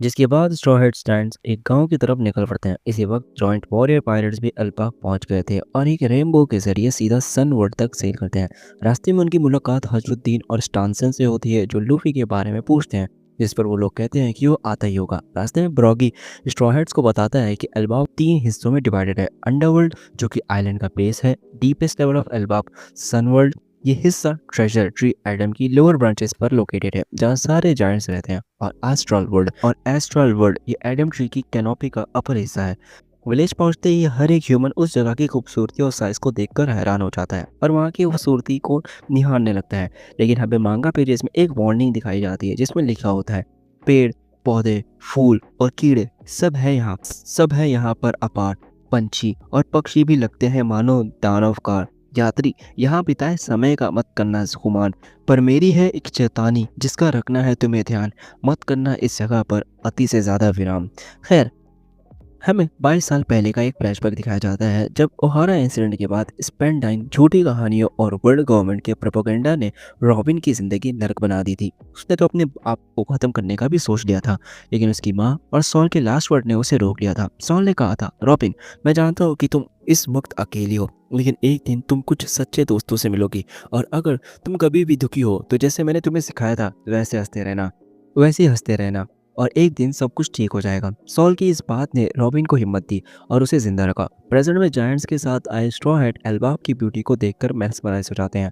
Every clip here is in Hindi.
जिसके बाद स्ट्रॉ हेड स्टैंड्स एक गांव की तरफ निकल पड़ते हैं। इसी वक्त जॉइंट वॉरियर पायरेट्स भी अल्बा पहुंच गए थे और एक रेनबो के जरिए सीधा सन वर्ल्ड तक सेल करते हैं। रास्ते में उनकी मुलाकात हजरुद्दीन और स्टानसन से होती है, जो लूफी के बारे में पूछते हैं, जिस पर वो लोग कहते हैं कि वो आता ही होगा। रास्ते में ब्रॉगी स्ट्रॉ हेड्स को बताता है कि अल्बाब 3 हिस्सों में डिवाइडेड है। अंडरवर्ल्ड, जो कि आइलैंड का बेस है, डीपेस्ट लेवल ऑफ अल्बाब सनवर्ल्ड। ये हिस्सा ट्रेजर ट्री एडम की लोअर ब्रांचेस पर लोकेटेड है, जहाँ सारे जायंट्स रहते हैं। और एस्ट्रल वर्ल्ड ये एडम ट्री की कैनोपी का अपर हिस्सा है। विलेज पहुंचते ही हर एक ह्यूमन उस जगह की खूबसूरती और साइज को देखकर हैरान हो जाता है और वहाँ की खूबसूरती को निहारने लगता है। लेकिन हमें मांगा पेजेस में एक वार्निंग दिखाई जाती है, जिसमें लिखा होता है, पेड़, पौधे, फूल और कीड़े सब है यहाँ पर अपार। पंछी और पक्षी भी लगते हैं मानो दानवकार। यात्री, यहाँ बिताए समय का मत करना गुमान, पर मेरी है एक चेतावनी जिसका रखना है तुम्हें ध्यान, मत करना इस जगह पर अति से ज्यादा विराम। खैर, हमें 22 साल पहले का एक फ्लैशबैक दिखाया जाता है, जब ओहारा इंसिडेंट के बाद स्पेंडाइन झूठी कहानियों और वर्ल्ड गवर्नमेंट के प्रोपेगेंडा ने रॉबिन की जिंदगी नरक बना दी थी। उसने तो अपने आप को खत्म करने का भी सोच लिया था, लेकिन उसकी माँ और सॉल के लास्ट वर्ड ने उसे रोक लिया था। सॉल ने कहा था, रॉबिन, मैं जानता हूँ कि तुम इस वक्त अकेली हो, लेकिन एक दिन तुम कुछ सच्चे दोस्तों से मिलोगी, और अगर तुम कभी भी दुखी हो तो जैसे मैंने तुम्हें सिखाया था वैसे हंसते रहना, और एक दिन सब कुछ ठीक हो जाएगा। सॉल की इस बात ने रॉबिन को हिम्मत दी और उसे जिंदा रखा। प्रेजेंट में जायंट्स के साथ आए स्ट्रॉ हैट एल्बाब की ब्यूटी को देखकर मैस्मराइज हो जाते हैं।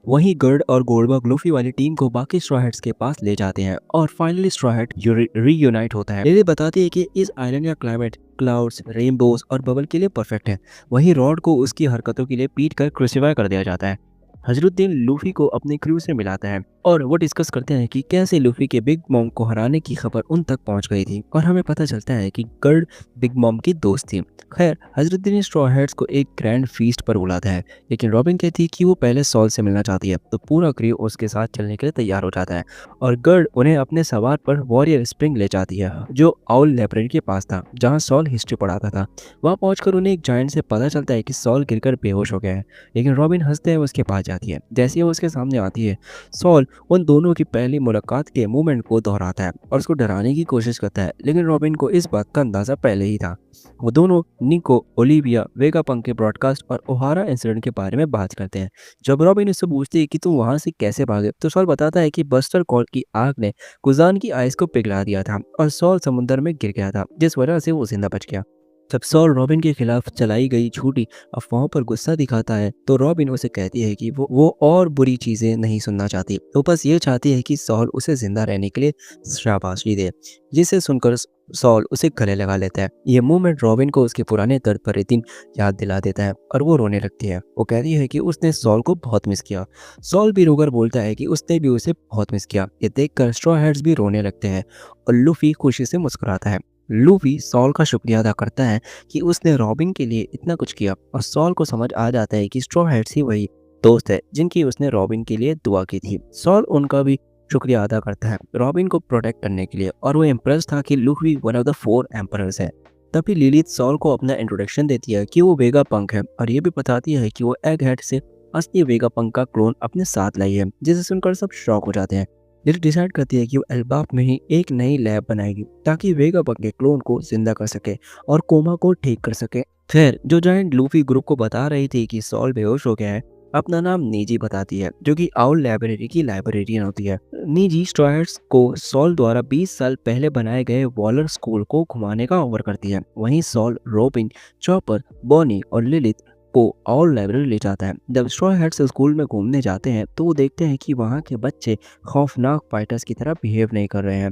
वहीं गर्ड और गोल्डबर्ग लूफी वाली टीम को बाकी स्ट्रॉ हैट्स के पास ले जाते हैं और फाइनली स्ट्रॉ हैट रीयूनाइट होता है। लिली बताती है कि इस आइलैंड का क्लाइमेट क्लाउड्स, रेनबोस और बबल के लिए परफेक्ट है। वहीं रॉड को उसकी हरकतों के लिए पीट कर क्रूसिफाई कर दिया जाता है। हजरुद्दीन लूफी को अपने क्रू से मिलाता है और वो डिस्कस करते हैं कि कैसे लूफी के बिग मॉम को हराने की खबर उन तक पहुंच गई थी, और हमें पता चलता है कि गर्ड बिग मॉम की दोस्त थी। खैर, हजरुद्दीन स्ट्रॉ हैट्स को एक ग्रैंड फीस्ट पर बुलाता है, लेकिन रॉबिन कहती है कि वो पहले सॉल से मिलना चाहती है, तो पूरा क्रू उसके साथ चलने के लिए तैयार हो जाता है और गर्ड उन्हें अपने सवार पर वॉरियर स्प्रिंग ले जाती है, जो आउल लाइब्रेरी के पास था, जहाँ सॉल हिस्ट्री पढ़ाता था। वहाँ पहुंचकर उन्हें एक जायंट से पता चलता है कि सॉल गिरकर बेहोश हो गया है, लेकिन रॉबिन हंसते हुए उसके पास जाती है। जैसे ही वो उसके सामने आती है, सॉल उन दोनों की पहली मुलाकात के मूवमेंट को दोहराता है और उसको डराने की कोशिश करता है, लेकिन रॉबिन को इस बात का अंदाजा पहले ही था। वो दोनों निको, ओलिविया, वेगापंक के ब्रॉडकास्ट और ओहारा इंसिडेंट के बारे में बात करते हैं। जब रॉबिन उससे पूछती है कि तुम वहां से कैसे भागे, तो सॉल बताता है कि बस्टर कॉल की आग ने कुजान की आइस को पिघला दिया था और सॉल समुद्र में गिर गया था, जिस वजह से वो जिंदा बच गया। जब सॉल रॉबिन के खिलाफ चलाई गई झूठी अफवाहों पर गुस्सा दिखाता है, तो रॉबिन उसे कहती है कि वो और बुरी चीजें नहीं सुनना चाहती, वो बस ये चाहती है कि सॉल उसे जिंदा रहने के लिए शाबाशी दे। जिसे सुनकर सॉल उसे गले लगा लेता है। ये मूवमेंट रॉबिन को उसके पुराने दर्द भरे दिन याद दिला देता है और वो रोने लगती है। वो कहती है कि उसने सॉल को बहुत मिस किया। सॉल भी रोकर बोलता है कि उसने भी उसे बहुत मिस किया। ये देखकर स्ट्रॉ हैट्स भी रोने लगते हैं और लूफी खुशी से मुस्कुराता है। लूफी सॉल का शुक्रिया अदा करता है कि उसने रॉबिन के लिए इतना कुछ किया, और सॉल को समझ आ जाता है कि स्ट्रॉ हैट्स ही वही दोस्त है जिनकी उसने रॉबिन के लिए दुआ की थी। सॉल उनका भी शुक्रिया अदा करता है रॉबिन को प्रोटेक्ट करने के लिए, और वो इम्प्रेस था कि Luffy one of the 4 emperors है। तभी लिलिथ सॉल को अपना इंट्रोडक्शन देती है कि वो वेगा पंक है, और ये भी बताती है कि वो एग हेड से असली वेगा पंक का क्लोन अपने साथ लाई है, जिसे सुनकर सब शॉक हो जाते हैं। लिलिथ डिसाइड करती है कि वो एल्बाफ में ही एक नई लैब बनाएगी ताकि वेगा पंक के क्लोन को जिंदा कर सके और कोमा को ठीक कर सके। फिर जो जायंट लूफी ग्रुप को बता रही थी कि सॉल बेहोश हो गया है, अपना नाम नीजी बताती है, जो कि आउल लाइब्रेरी की लाइब्रेरियन होती है। नीजी स्ट्रायर्स को सॉल द्वारा 20 साल पहले बनाए गए वॉलर स्कूल को घुमाने का ऑफर करती है। वहीं सॉल रॉबिन, चॉपर, बॉनी और लिलिथ को आउल लाइब्रेरी ले जाता है। जब स्ट्रॉ हैट्स स्कूल में घूमने जाते हैं, तो वो देखते हैं कि वहाँ के बच्चे खौफनाक फाइटर्स की तरह बिहेव नहीं कर रहे हैं।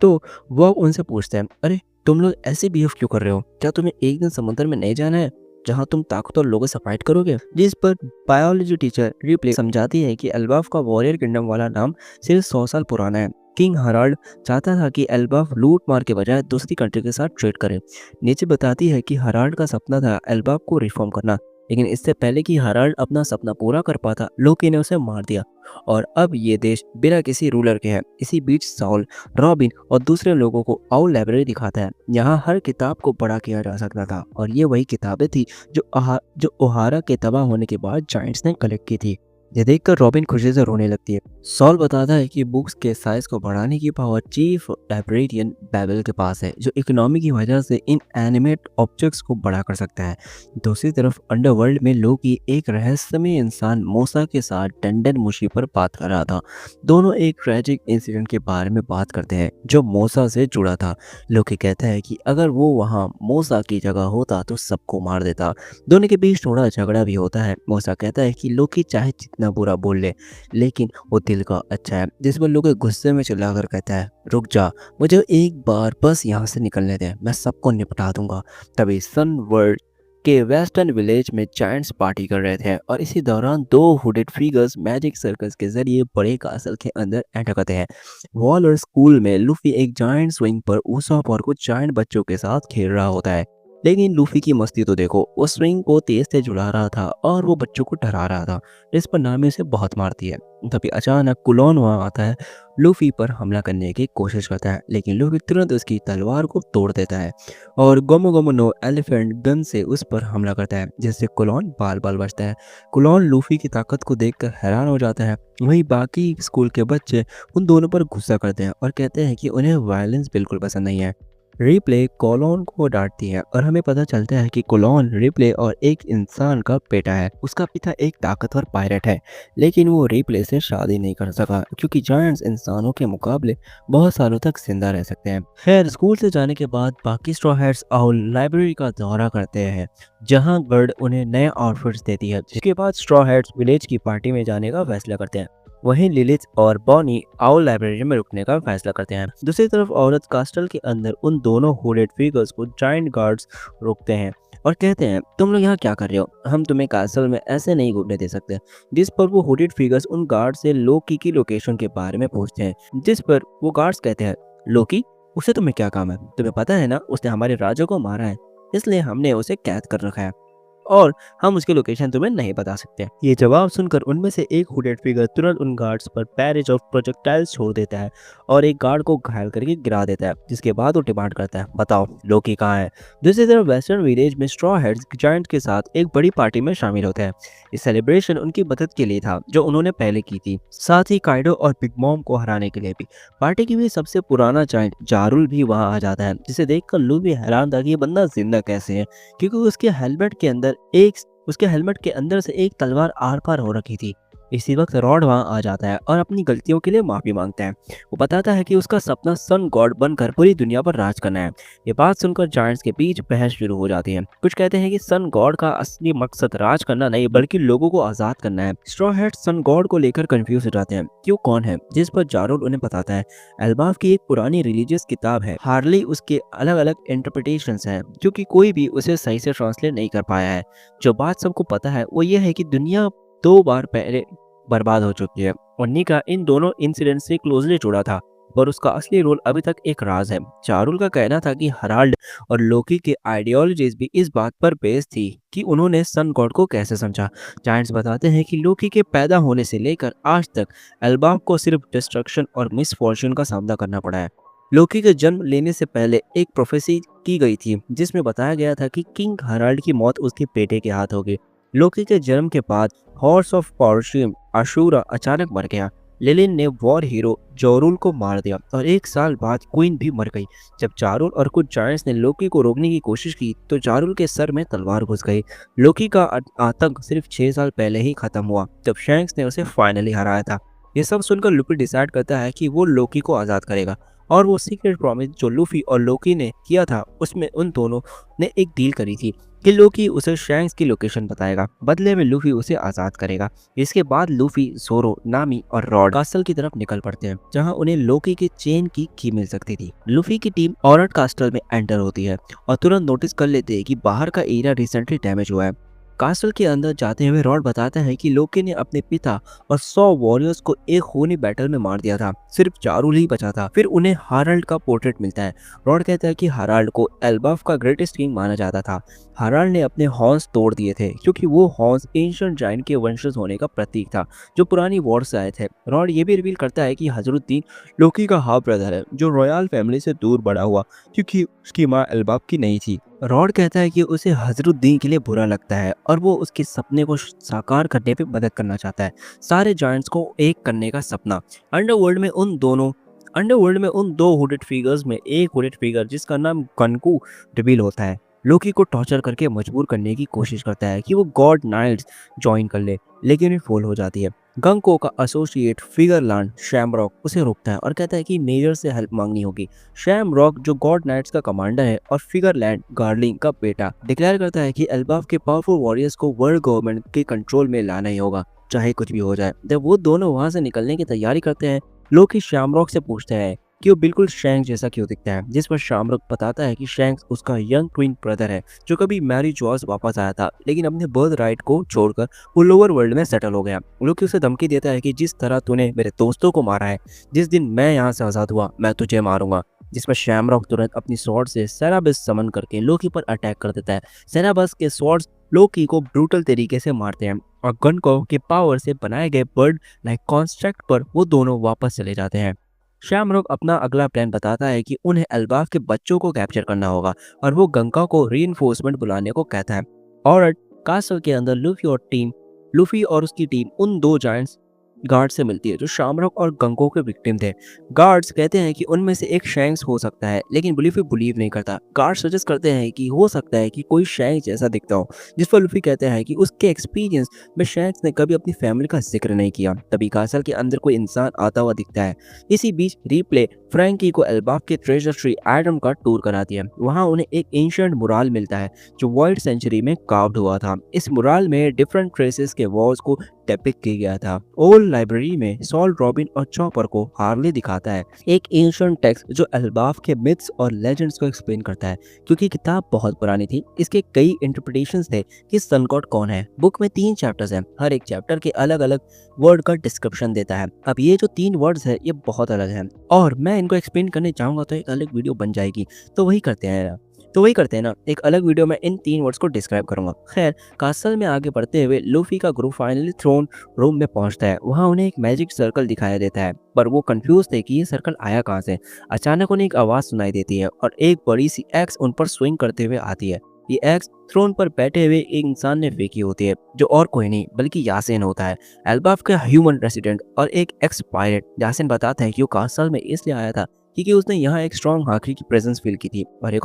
तो वह उनसे पूछते हैं, अरे तुम लोग ऐसे बिहेव क्यों कर रहे हो? क्या तुम्हें एक दिन समुद्र में नहीं जाना है जहां तुम ताकतवर लोगों से फाइट करोगे? जिस पर बायोलॉजी टीचर रिप्ले समझाती है कि एल्बाफ का वॉरियर किंगडम वाला नाम सिर्फ 100 साल पुराना है। किंग हराल्ड चाहता था कि एल्बाफ लूट मार के बजाय दूसरी कंट्री के साथ ट्रेड करे। नीचे बताती है कि हराल्ड का सपना था एल्बाफ को रिफॉर्म करना, लेकिन इससे पहले कि हराल्ड अपना सपना पूरा कर पाता, लोकी ने उसे मार दिया और अब ये देश बिना किसी रूलर के है। इसी बीच सॉल, रॉबिन और दूसरे लोगों को आउल लाइब्रेरी दिखाता है। यहाँ हर किताब को पढ़ा किया जा सकता था, और ये वही किताबें थी जो ओहारा के तबाह होने के बाद जायंट्स ने कलेक्ट की थी। ये देखकर रॉबिन खुशी से रोने लगती है। सॉल बताता है कि बुक्स के साइज को बढ़ाने की पावर चीफ लाइब्रेरियन बेबल के पास है, जो इकोनॉमी की वजह से इन एनिमेट ऑब्जेक्ट्स को बड़ा कर सकता है। दूसरी तरफ अंडरवर्ल्ड में लोकी एक रहस्यमय इंसान मोसा के साथ टंडन मुशी पर बात कर रहा था। दोनों एक ट्रेजिक इंसिडेंट के बारे में बात करते हैं जो मोसा से जुड़ा था। लोकी कहता है कि अगर वो वहाँ मोसा की जगह होता तो सबको मार देता। दोनों के बीच थोड़ा झगड़ा भी होता है। मोसा कहता है कि लोकी चाहे जितना बुरा बोल ले, लेकिन वो दिल का अच्छा है। जिस पर लोकी गुस्से में चिल्लाकर कहता है, रुक जा, मुझे एक बार बस यहाँ से निकलने दे, मैं सबको निपटा दूंगा। तभी सन वर्ल्ड के वेस्टर्न विलेज में जायंट्स पार्टी कर रहे थे और इसी दौरान दो हुडेड फिगर्स मैजिक सर्कस के जरिए बड़े कासल के अंदर एंटर करते हैं। वॉल और स्कूल में लूफी एक जायंट स्विंग पर उसाप और कुछ जायंट बच्चों के साथ खेल रहा होता है। लेकिन लूफी की मस्ती तो देखो, वो स्विंग को तेज से जुड़ा रहा था और वो बच्चों को डरा रहा था, जिस पर नामी उसे बहुत मारती है। तभी अचानक कुलोन वहां आता है, लूफी पर हमला करने की कोशिश करता है, लेकिन लूफी तुरंत उसकी तलवार को तोड़ देता है और गोमो गोमो नो एलिफेंट गन से उस पर हमला करता है, जिससे कुलोन बाल बाल बचता है। कुलोन लूफी की ताकत को देखकर हैरान हो जाता है। वहीं बाकी स्कूल के बच्चे उन दोनों पर गुस्सा करते हैं और कहते हैं कि उन्हें वायलेंस बिल्कुल पसंद नहीं है। रिप्ले कोलोन को डांटती है और हमें पता चलता है कि कोलोन रिप्ले और एक इंसान का बेटा है। उसका पिता एक ताकतवर पायलट है, लेकिन वो रिप्ले से शादी नहीं कर सका क्योंकि जायंट्स इंसानों के मुकाबले बहुत सालों तक जिंदा रह सकते हैं। खैर, स्कूल से जाने के बाद बाकी स्ट्रॉ हैट्स आउल लाइब्रेरी का दौरा करते हैं, जहां गर्ड उन्हें नए आउटफिट्स देती है। जिसके बाद स्ट्रॉ हैट्स विलेज की पार्टी में जाने का फैसला करते हैं। वहीं लिलिथ और बॉनी आउल लाइब्रेरी में रुकने का फैसला करते हैं। दूसरी तरफ औरत कास्टल के अंदर उन दोनों हुडेड फिगर्स को जायंट गार्ड्स रोकते हैं और कहते हैं, तुम लोग यहाँ क्या कर रहे हो? हम तुम्हें कास्टल में ऐसे नहीं घूमने दे सकते। जिस पर वो हुडेड फिगर्स उन गार्ड से लोकी की लोकेशन के बारे में पूछते हैं, जिस पर वो गार्ड्स कहते हैं, लोकी, उससे तुम्हें क्या काम है? तुम्हें पता है ना, उसने हमारे राजा को मारा है, इसलिए हमने उसे कैद कर रखा है और हम उसकी लोकेशन तुम्हें नहीं बता सकते। ये जवाब सुनकर उनमें से एक हुडेड फिगर तुरंत उन गार्ड्स पर पैरेज ऑफ प्रोजेक्टाइल्स छोड़ देता है और एक गार्ड को घायल करके गिरा देता है। जिसके बाद वो डिमांड करता है, बताओ लोकी कहाँ है? दूसरी तरफ वेस्टर्न विलेज में स्ट्रॉ हेड्स जायंट के साथ एक बड़ी पार्टी में शामिल होते हैं। ये सेलिब्रेशन उनकी मदद के लिए था जो उन्होंने पहले की थी, साथ ही काइडो और बिग मॉम को हराने के लिए भी। पार्टी की भी सबसे पुराना जायंट जारुल भी वहां आ जाता है, जिसे देखकर लू भी हैरान था कि ये बंदा जिंदा कैसे है, क्योंकि उसके हेलमेट के अंदर से एक तलवार आर पार हो रखी थी। इसी वक्त रॉड वहां आ जाता है और अपनी गलतियों के लिए माफी मांगता है। वो बताता है कि उसका सपना सन गॉड बनकर पूरी दुनिया पर राज करना है। ये बात सुनकर जायंट्स के बीच बहस शुरू हो जाती है। कुछ कहते हैं कि सन गॉड का असली मकसद राज करना नहीं बल्कि लोगों को आजाद करना है। स्ट्रॉ हैट्स सन गॉड को लेकर कंफ्यूज हो जाते हैं कि वो कौन है, जिस पर जारोल उन्हें बताता है, एल्बाफ की एक पुरानी रिलीजियस किताब है, हार्ली उसके अलग अलग इंटरप्रिटेशंस हैं, क्योंकि कोई भी उसे सही से ट्रांसलेट नहीं कर पाया है। जो बात सबको पता है वो ये है कि दुनिया 2 बार पहले बर्बाद हो चुकी है और निका इन दोनों इंसिडेंट से क्लोजली जुड़ा था, पर उसका असली रोल अभी तक एक राज है। चारुल का कहना था कि हराल्ड और लोकी के आइडियोलॉजीज भी इस बात पर बेस्ड थी कि उन्होंने सन गॉड को कैसे समझा। जायंट्स बताते हैं कि लोकी के पैदा होने से लेकर आज तक एल्बाफ को सिर्फ डिस्ट्रक्शन और मिसफॉर्च्यून का सामना करना पड़ा है। लोकी के जन्म लेने से पहले एक प्रोफेसी की गई थी, जिसमें बताया गया था कि किंग हराल्ड की मौत उसके बेटे के हाथ होगी। लोकी के जन्म के बाद हॉर्स ऑफ पॉर्शियम अशूरा अचानक मर गया। लिलिन ने वॉर हीरो जोरुल को मार दिया और 1 साल बाद क्वीन भी मर गई। जब जारुल और कुछ जायंट्स ने लोकी को रोकने की कोशिश की तो जारुल के सर में तलवार घुस गई। लोकी का आतंक सिर्फ 6 साल पहले ही खत्म हुआ, जब शैंक्स ने उसे फाइनली हराया था। ये सब सुनकर लूफी डिसाइड करता है कि वो लोकी को आज़ाद करेगा और वो सीक्रेट प्रॉमिस जो लूफी और लोकी ने किया था उसमें उन दोनों ने एक डील करी थी कि लोकी उसे शैंक्स की लोकेशन बताएगा, बदले में लूफी उसे आज़ाद करेगा। इसके बाद लूफी, ज़ोरो, नामी और रॉड कास्टल की तरफ निकल पड़ते हैं, जहां उन्हें लोकी के चेन की की मिल सकती थी। लूफी की टीम ऑरट कास्टल में एंटर होती है और तुरंत नोटिस कर लेते हैं कि बाहर का एरिया रिसेंटली डैमेज हुआ है। कास्टल के अंदर जाते हुए रॉड बताता है कि लोकी ने अपने पिता और 100 वॉरियर्स को एक खूनी बैटल में मार दिया था, सिर्फ जारुल ही बचा था। फिर उन्हें हाराल्ड का पोर्ट्रेट मिलता है। रॉड कहता है कि हाराल्ड को एल्बाफ का ग्रेटेस्ट किंग माना जाता था। हाराल्ड ने अपने हॉर्न्स तोड़ दिए थे क्योंकि वो हॉर्न्स एंशिएंट जायंट के वंशज होने का प्रतीक था जो पुरानी वॉर से आए थे। रॉड ये भी रिवील करता है कि हजरुद्दीन लोकी का हाफ ब्रदर है जो रॉयल फैमिली से दूर बड़ा हुआ क्योंकि उसकी माँ एल्बाफ की नहीं थी। रॉड कहता है कि उसे हजरुद्दीन के लिए बुरा लगता है और वो उसके सपने को साकार करने पे मदद करना चाहता है। सारे जायंट्स को एक करने का सपना। अंडरवर्ल्ड में उन दोनों अंडरवर्ल्ड में उन दो हुडेड फिगर्स में एक हुडेड फिगर जिसका नाम कनकू रिवील होता है, लोकी को टॉर्चर करके मजबूर करने की कोशिश करता है कि वो गॉड नाइट्स ज्वाइन कर ले, लेकिन ये फेल हो जाती है। गंको का एसोसिएट फिगरलैंड शैमरॉक उसे रोकता है और कहता है कि मेजर से हेल्प मांगनी होगी। शैम रॉक जो गॉड नाइट्स का कमांडर है और फिगरलैंड गार्लिंग का बेटा डिक्लेयर करता है कि एल्बाफ के पावरफुल वॉरियर्स को वर्ल्ड गवर्नमेंट के कंट्रोल में लाना ही होगा, चाहे कुछ भी हो जाए। जब वो दोनों वहां से निकलने की तैयारी करते हैं, लोकी शैमरॉक से पूछता है कि वो बिल्कुल शैंक्स जैसा क्यों दिखता है, जिस पर शैमरॉक बताता है कि शैंक्स उसका यंग ट्विन ब्रदर है जो कभी मैरी जॉर्ज वापस आया था, लेकिन अपने बर्थ राइट को छोड़कर वो लोअर वर्ल्ड में सेटल हो गया। लोकी उसे धमकी देता है कि जिस तरह तूने मेरे दोस्तों को मारा है, जिस दिन मैं यहाँ से आजाद हुआ मैं तुझे मारूंगा। जिस पर शैमरॉक तुरंत अपनी स्वॉर्ड से सेराबस समन करके लोकी पर अटैक कर देता है। सेराबस के स्वॉर्ड्स लोकी को ब्रूटल तरीके से मारते हैं और गनको के पावर से बनाए गए बर्ड लाइक कॉन्स्ट्रक्ट पर वो दोनों वापस चले जाते हैं। शैमरॉक अपना अगला प्लान बताता है कि उन्हें एल्बाफ के बच्चों को कैप्चर करना होगा और वो गंका को रीइंफोर्समेंट बुलाने को कहता है। और कासल के अंदर लूफी और उसकी टीम उन दो जायंट्स गार्ड से मिलती है जो शामरॉक और गंको के विक्टिम थे। गार्ड्स कहते हैं कि उनमें से एक शैंक्स हो सकता है, लेकिन लूफी बिलीव नहीं करता। गार्ड्स सजेस्ट करते हैं कि हो सकता है कि कोई शैंक्स जैसा दिखता हो, जिस पर लूफी कहते हैं कि उसके एक्सपीरियंस में शैंक्स ने कभी अपनी फैमिली का जिक्र नहीं किया। तभी कासल के अंदर कोई इंसान आता हुआ दिखता है। इसी बीच रिप्ले फ्रैंकी को एल्बाफ के ट्रेजर ट्री एडम का टूर कराती है। वहां उन्हें एक एंशिएंट मुराल मिलता है जो वर्ल्ड सेंचुरी में कार्व्ड हुआ था। इस मुराल में डिफरेंट ट्रेसेस के वॉल्स को डेपिक्ट किया गया था। ओल्ड लाइब्रेरी में सॉल, रॉबिन और चॉपर को हार्ले दिखाता है, एक एंशिएंट टेक्स्ट जो एल्बाफ के मिथ्स और लेजेंड्स को एक्सप्लेन करता है। क्योंकि किताब बहुत पुरानी थी, इसके कई इंटरप्रिटेशंस थे कि सन गॉड कौन है। बुक में 3 चैप्टर्स हैं, हर एक चैप्टर के अलग अलग वर्ड का डिस्क्रिप्शन देता है। अब ये जो 3 वर्ड्स है ये बहुत अलग हैं और मैं इनको एक्सप्लेन करने चाहूंगा तो एक अलग वीडियो बन जाएगी। तो वही करते हैं ना, एक अलग वीडियो में इन 3 वर्ड्स को डिस्क्राइब करूंगा। खैर, कासल में आगे बढ़ते हुए लूफी का ग्रुप फाइनली थ्रोन रूम में पहुंचता है। वहां उन्हें एक मैजिक सर्कल दिखाया देता है, पर वो कंफ्यूज थे कि ये सर्कल आया कहां से। अचानक उन्हें एक आवाज सुनाई देती है और एक बड़ी सी एक्स उन पर स्विंग करते हुए आती है। ये एक्स थ्रोन पर बैठे हुए एक इंसान ने फेंकी होती है, जो और कोई नहीं बल्कि यासिन होता है, एल्बाफ का ह्यूमन रेसिडेंट और एक एक्स पायलट। यासिन बताता है कि वो कासल में इसलिए आया था क्योंकि उसने यहाँ एक स्ट्रॉन्ग हाथी की प्रेजेंस फील की थी। और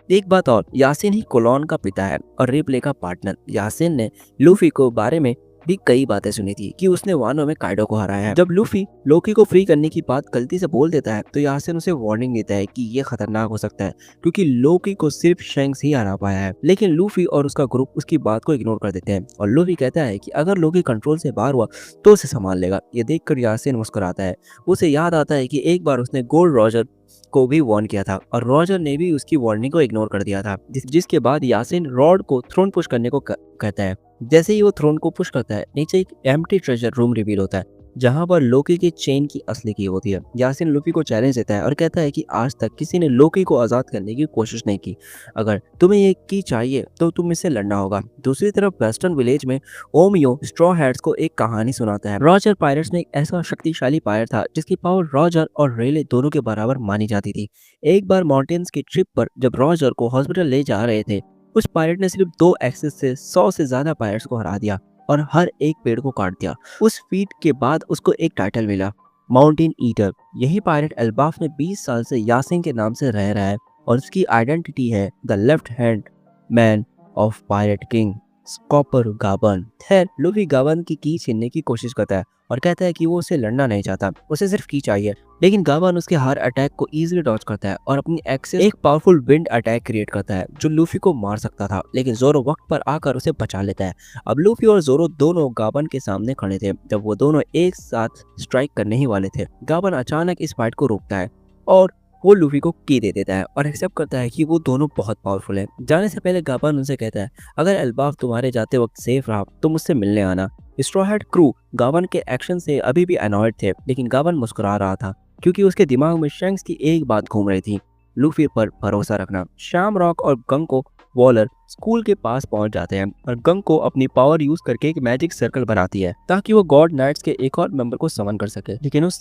एक बात और, यासिन ही कोलोन का पिता है और रिप्ले का पार्टनर। यासिन ने लूफी को बारे में भी कई बातें सुनी थी कि उसने वानो में काइडो को हराया है। जब लूफी लोकी को फ्री करने की बात गलती से बोल देता है तो यासिन उसे वार्निंग देता है कि ये खतरनाक हो सकता है क्योंकि लोकी को सिर्फ शैंक्स ही हरा पाया है। लेकिन लूफी और उसका ग्रुप उसकी बात को इग्नोर कर देते हैं और लूफी कहता है कि अगर लोकी कंट्रोल से बाहर हुआ तो उसे संभाल लेगा। ये देखकर यासिन मुस्कुराता है। उसे याद आता है कि एक बार उसने गोल्ड रॉजर को भी वार्न किया था और रॉजर ने भी उसकी वार्निंग को इग्नोर कर दिया था। जिसके बाद यासिन रॉड को थ्रोन पुश करने को कहता है। जैसे ही वो थ्रोन को पुश करता है, नीचे एक एम्प्टी ट्रेजर रूम रिवील होता है जहां पर लोकी की चेन की असली की होती है। यासिन लूफी को चैलेंज देता है और कहता है कि आज तक किसी ने लोकी को आजाद करने की कोशिश नहीं की। अगर तुम्हें ये की चाहिए तो तुम इससे लड़ना होगा। दूसरी तरफ वेस्टर्न विलेज में ओमियो स्ट्रॉ हैट्स को एक कहानी सुनाता है। रॉजर पायरेट्स में एक ऐसा शक्तिशाली पायरेट था जिसकी पावर रॉजर और रेले दोनों के बराबर मानी जाती थी। एक बार माउंटेन्स की ट्रिप पर जब रॉजर को हॉस्पिटल ले जा रहे थे, उस पायरेट ने सिर्फ 2 एक्सेस से 100 से ज्यादा पायरेट्स को हरा दिया और हर एक पेड़ को काट दिया। उस फीट के बाद उसको एक टाइटल मिला, माउंटेन ईटर। यही पायरेट एल्बाफ में 20 साल से यासिन के नाम से रह रहा है और उसकी आइडेंटिटी है the left hand man of pirate king Scopper Gaban. खैर, लूफी गाबन की छीनने की कोशिश करता है और कहता है कि वो उसे लड़ना नहीं चाहता, उसे सिर्फ की चाहिए। लेकिन गाबन उसके हर अटैक को इजीली डॉज करता है और अपनी एक्सेस एक पावरफुल विंड अटैक क्रिएट करता है जो लूफी को मार सकता था, लेकिन जोरो वक्त पर आकर उसे बचा लेता है। अब लूफी और जोरो दोनों गाबन के सामने खड़े थे जब वो दोनों एक साथ स्ट्राइक करने ही वाले थे। गाबन अचानक इस फाइट को रोकता है और वो लूफी को की दे देता है और एक्सेप्ट करता है कि वो दोनों बहुत पावरफुल हैं। जाने से पहले गाबन उनसे कहता है, अगर एल्बाफ तुम्हारे जाते वक्त सेफ रहा तो मुझसे मिलने आना। स्ट्रॉ हैट क्रू गाबन के एक्शन से अभी भी अनॉयड थे, लेकिन गाबन मुस्कुरा रहा था क्योंकि उसके दिमाग में शैंक्स की एक बात घूम रही थी, लूफी पर भरोसा रखना। शाम रॉक और गंग को वॉलर स्कूल के पास पहुंच जाते हैं और गंग को अपनी पावर यूज करके एक मैजिक सर्कल बनाती है ताकि वो गॉड नाइट्स के एक और मेंबर को समन कर सके। लेकिन उस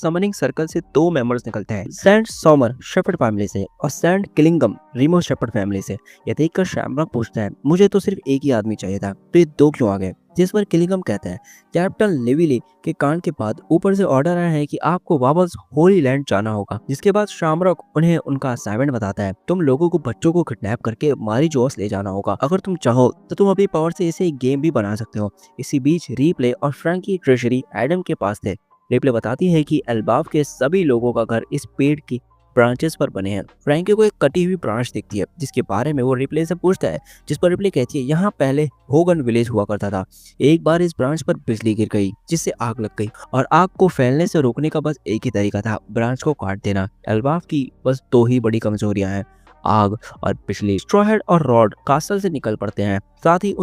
समनिंग सर्कल से दो मेंबर्स निकलते हैं, सैंड सोमर शेफर्ड फैमिली से और सैंड किलिंगम रीमो शेफर्ड फैमिली से। ये देखकर शैमरॉक पूछता है, मुझे तो सिर्फ एक ही आदमी चाहिए था, तो ये दो क्यों आ गए? जिस पर किलिंगम कहता है, कैप्टन लिविली के कांड के बाद ऊपर से ऑर्डर आया है कि आपको वापस होली लैंड जाना होगा। जिसके बाद शामरॉक उन्हें उनका असाइनमेंट बताता है, तुम लोगों को बच्चों को किडनैप करके मारी जोस ले जाना होगा। अगर तुम चाहो तो तुम अपनी पावर से इसे एक गेम भी बना सकते हो। इसी बीच रिप्ले और फ्रैंकी ट्रेजरी एडम के पास थे। रिप्ले बताती है कि एल्बाफ के सभी लोगों का घर इस पेड़ की ब्रांचेस पर बने हैं। फ्रैंकी को एक कटी हुई ब्रांच दिखती है जिसके बारे में वो रिप्ले से पूछता है, जिस पर रिप्ले कहती है, यहाँ पहले होगन विलेज हुआ करता था। एक बार इस ब्रांच पर बिजली गिर गई जिससे आग लग गई और आग को फैलने से रोकने का बस एक ही तरीका था, ब्रांच को काट देना। एल्बाफ की बस दो ही बड़ी कमजोरियां हैं, आग और बिजली। स्ट्रॉहेड और रॉड कासल से निकल पड़ते हैं, साथ ही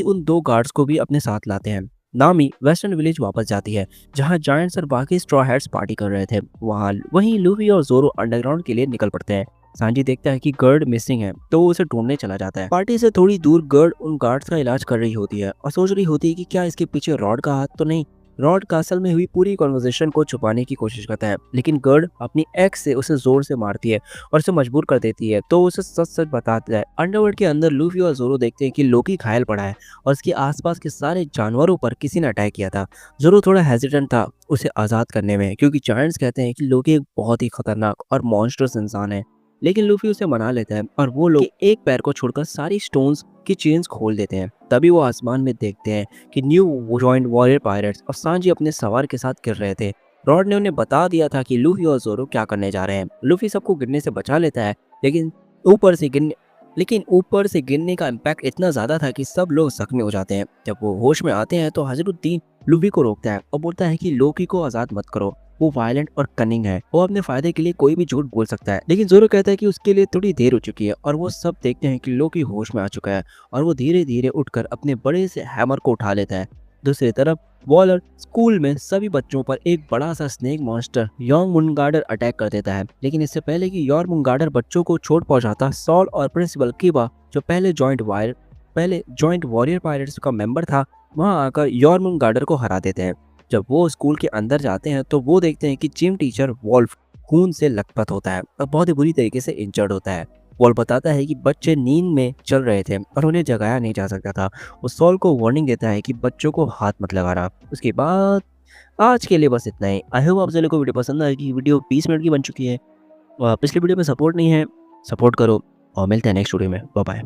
उन दो गार्ड्स को भी अपने साथ लाते हैं। नामी वेस्टर्न विलेज वापस जाती है जहां जायंट्स और बाकी स्ट्रॉ हैट्स पार्टी कर रहे थे। वहीं लूफी और जोरो अंडरग्राउंड के लिए निकल पड़ते हैं। सांजी देखता है कि गर्ड मिसिंग है तो वो उसे ढूंढने चला जाता है। पार्टी से थोड़ी दूर गर्ड उन गार्ड्स का इलाज कर रही होती है और सोच रही होती है कि क्या इसके पीछे रॉड का हाथ तो नहीं। रॉड कासल में हुई पूरी कॉन्वर्सेशन को छुपाने की कोशिश करता है, लेकिन गर्ड अपनी एक्स से उसे जोर से मारती है और उसे मजबूर कर देती है, तो उसे सच सच बताता है। अंडरवर्ल्ड के अंदर लूफी और जोरो देखते हैं कि लोकी घायल पड़ा है और उसके आसपास के सारे जानवरों पर किसी ने अटैक किया था। जोरो थोड़ा हेजिटेंट था उसे आज़ाद करने में, क्योंकि जायंट्स कहते हैं कि लोकी एक बहुत ही खतरनाक और मॉन्स्टर्स इंसान है। लेकिन लूफी उसे मना लेता है और वो लोग एक पैर को छोड़कर सारी स्टोन्स की चेन्स खोल देते हैं। तभी वो आसमान में देखते हैं कि न्यू जॉइंट वॉरियर पायरेट्स और सांजी अपने सवार के साथ गिर रहे थे। रॉड ने उन्हें बता दिया था कि लूफी और जोरो क्या करने जा रहे हैं। लूफी सबको गिरने से बचा लेता है, लेकिन ऊपर से गिरने का इम्पैक्ट इतना ज्यादा था कि सब लोग जख्मी हो जाते हैं। जब वो होश में आते हैं तो हजरुद्दीन लूफी को रोकता है और बोलता है कि लोकी को आजाद मत करो, वो वायलेंट और कनिंग है, वो अपने फायदे के लिए कोई भी झूठ बोल सकता है। लेकिन जोरो कहता है कि उसके लिए थोड़ी देर हो चुकी है और वो सब देखते हैं कि लोकी होश में आ चुका है और वो धीरे धीरे उठकर अपने बड़े से हैमर को उठा लेता है। दूसरी तरफ वॉलर स्कूल में सभी बच्चों पर एक बड़ा सा स्नेक मॉन्स्टर यॉर्मुंगार्डर अटैक कर देता है, लेकिन इससे पहले कि यॉर्मुंगार्डर बच्चों को चोट पहुंचाता, सॉल और प्रिंसिपल किबा जो पहले जॉइंट वॉरियर पायरेट्स का मेंबर था, वहां आकर यॉर्मुंगार्डर को हरा देते हैं। जब वो स्कूल के अंदर जाते हैं तो वो देखते हैं कि जिम टीचर वॉल्फ खून से लथपथ होता है और बहुत ही बुरी तरीके से इंजर्ड होता है। वॉल्फ बताता है कि बच्चे नींद में चल रहे थे और उन्हें जगाया नहीं जा सकता था। वो सॉल को वार्निंग देता है कि बच्चों को हाथ मत लगाना। उसके बाद आज के लिए बस इतना ही। आई होप आप सभी को वीडियो पसंद आएगी। वीडियो 20 मिनट की बन चुकी है और पिछली वीडियो में सपोर्ट नहीं है, सपोर्ट करो और मिलते हैं नेक्स्ट वीडियो में। Bye bye.